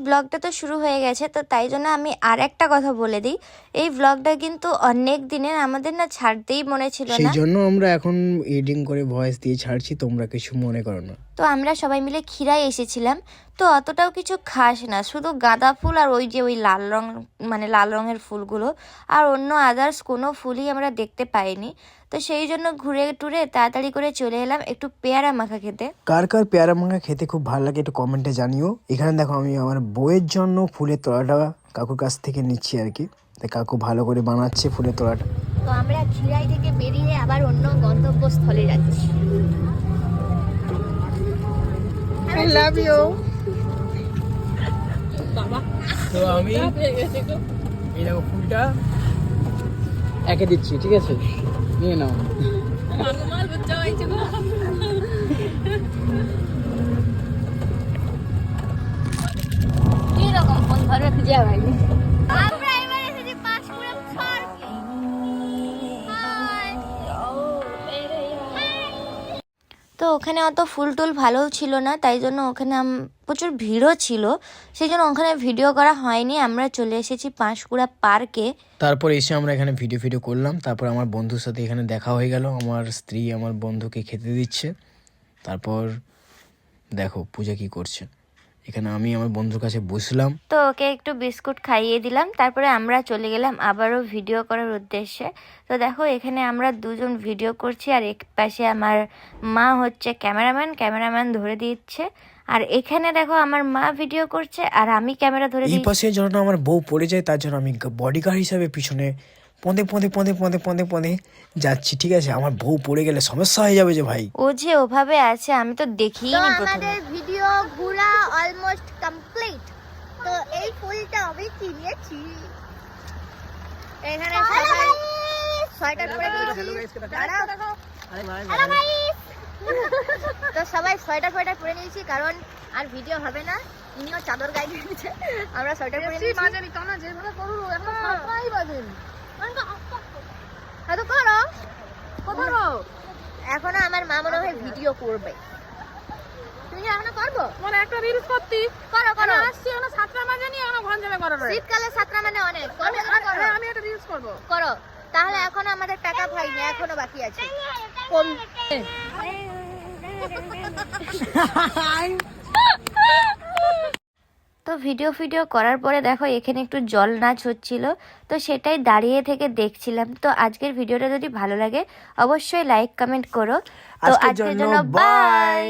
ব্লগটা তো শুরু হয়ে গেছে, তো তাই জন্য আমি আর একটা কথা বলে দিই, এই ব্লগটা কিন্তু অনেক দিনের, আমাদের না ছাড়তেই মনে ছিল না, সেই জন্য আমরা এখন এডিটিং করে ভয়েস দিয়ে ছাড়ছি, তোমরা কিছু মনে করো না। তো আমরা সবাই মিলে খিরায় এসেছিলাম, তো অতটাও কিছু খাস না, শুধু গাঁদা ফুল আর ওই যে ওই লাল রং, মানে লাল রঙের ফুলগুলো, আর অন্য আদার্স কোনো ফুলই আমরা দেখতে পাইনি। তো সেই জন্য ঘুরে টুরে তাড়াতাড়ি করে চলে এলাম একটু পেয়ারা মাখা খেতে। কার কার পেয়ারা মাখা খেতে খুব ভালো লাগে একটু কমেন্টে জানিও। এখানে দেখো আমি আমার বউয়ের জন্য ফুলের তোড়াটা কাকুর কাছ থেকে নিচ্ছি আর কি, তাই কাকু ভালো করে বানাচ্ছে ফুলের তোড়াটা। তো আমরা খিরাই থেকে বেরিয়ে আবার অন্য গন্তব্যস্থলে যাচ্ছি। I love you. তো আমি এই দেখো ফুলটা একে দিচ্ছি, ঠিক আছে, নিয়ে নাও। কিরকম ফোন ধরে খুঁজে পাইনি। আমরা এবার এসেছি পাঁশকুড়া পার্কে। তো ওখানে অত ফুল টুল ভালো ছিল না, তাই জন্য ওখানে প্রচুর ভিড়ও ছিল, সেই জন্য ওখানে ভিডিও করা হয়নি। আমরা চলে এসেছি পাঁশকুড়া পার্কে। তারপর এসে আমরা এখানে ভিডিও করলাম। তারপর আমার বন্ধুর সাথে এখানে দেখা হয়ে গেল, আমার স্ত্রী আমার বন্ধুকে খেতে দিচ্ছে। তারপর দেখো পূজা কি করছে, এখানে আমি আমার বন্ধুর কাছে বসলাম, তো ওকে একটু বিস্কুট খাইয়ে দিলাম, তারপরে আমরা চলে গেলাম আবারও ভিডিও করার উদ্দেশ্যে। তো দেখো এখানে আমরা দুজন ভিডিও করছি, আর এক পাশে আমার মা হচ্ছে ক্যামেরাম্যান ধরে দিচ্ছে, আর এখানে দেখো আমার মা ভিডিও করছে আর আমি ক্যামেরা ধরে এই দিচ্ছি। পাশে যখন আমার বউ পড়ে যায় তার জন্য আমি বডিগার্ড হিসাবে পিছনে পঁদে পঁদে পঁদে পঁদে পঁদে পঁদে যাচ্ছি, ঠিক আছে। আমার বউ পড়ে গেলে সমস্যা হয়ে যাবে যে ভাই। ও যে ওভাবে আছে আমি তো দেখিনি প্রথমে। আমাদের ভিডিও ঘোরা অলমোস্ট কমপ্লিট। তো এই ফুলটা আমি কিনেছি, এখানে সবাই সোয়েটার পরে নিয়েছি। হ্যালো গাইস, তো সবাই সোয়েটার পরে নিয়েছি কারণ আর ভিডিও হবে না। ইনিও চাদর গায়ে দিয়েছে, আমরা সোয়েটার পরে নিয়েছি। বাজারি কানা যেভাবে করু এখন সাতটাই বাজে। হয়তো করো কোথাও এখনো আমার মা মনে হয় ভিডিও করবে। তুমি কি এখনো করবো? মানে একটা রিলস করতি করো করো, আসছি এখন 7টা বাজে নি, এখন ঘন্টাবে করার শীতকালে 7টা মানে অনেক। আমি একটা রিলস করব। করো তাহলে, এখনো আমাদের টাকা পাইনি, এখনো বাকি আছে। কোন তো ভিডিও করার পরে দেখো এখানে একটু জল নাচ হচ্ছিল, তো সেটাই দাঁড়িয়ে থেকে দেখছিলাম। তো আজকের ভিডিওটা যদি ভালো লাগে অবশ্যই লাইক কমেন্ট করো। তো আজকের জন্য বাই।